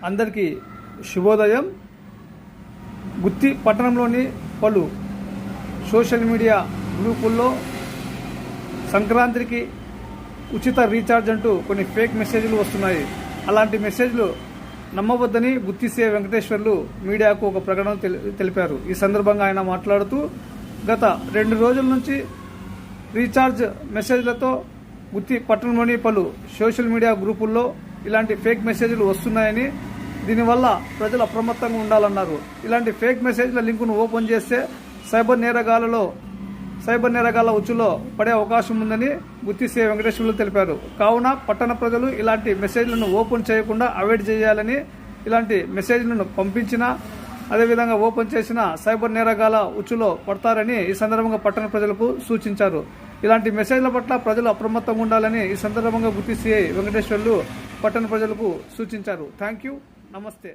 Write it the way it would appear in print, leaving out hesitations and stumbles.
అందరికీ శుభోదయం. గుత్తి పట్టణంలోని పలు సోషల్ మీడియా గ్రూపుల్లో సంక్రాంతికి ఉచిత రీఛార్జ్ అంటూ కొన్ని ఫేక్ మెసేజ్లు వస్తున్నాయి. అలాంటి మెసేజ్లు నమ్మవద్దని గుత్తి సి వెంకటేశ్వర్లు మీడియాకు ఒక ప్రకటన తెలిపారు. ఈ సందర్భంగా ఆయన మాట్లాడుతూ, గత 2 రోజుల నుంచి రీఛార్జ్ మెసేజ్లతో గుత్తి పట్టణంలోని పలు సోషల్ మీడియా గ్రూపుల్లో ఇలాంటి ఫేక్ మెసేజ్లు వస్తున్నాయని, దీనివల్ల ప్రజలు అప్రమత్తంగా ఉండాలన్నారు. ఇలాంటి ఫేక్ మెసేజ్ల లింకును ఓపెన్ చేస్తే సైబర్ నేరగాళ్ల ఉచ్చులో పడే అవకాశం ఉందని గుత్తి సి వెంకటేశ్వర్లు తెలిపారు. కావున పట్టణ ప్రజలు ఇలాంటి మెసేజ్లను ఓపెన్ చేయకుండా అవాయిడ్ చేయాలని, ఇలాంటి మెసేజ్లను పంపించినా అదేవిధంగా ఓపెన్ చేసిన సైబర్ నేరగాళ్ల ఉచ్చులో పడతారని ఈ సందర్భంగా పట్టణ ప్రజలకు సూచించారు. ఇలాంటి మెసేజ్ల పట్ల ప్రజలు అప్రమత్తంగా ఉండాలని ఈ సందర్భంగా గుత్తి సి వెంకటేశ్వర్లు పట్టణ ప్రజలకు సూచించారు. Thank you. నమస్తే.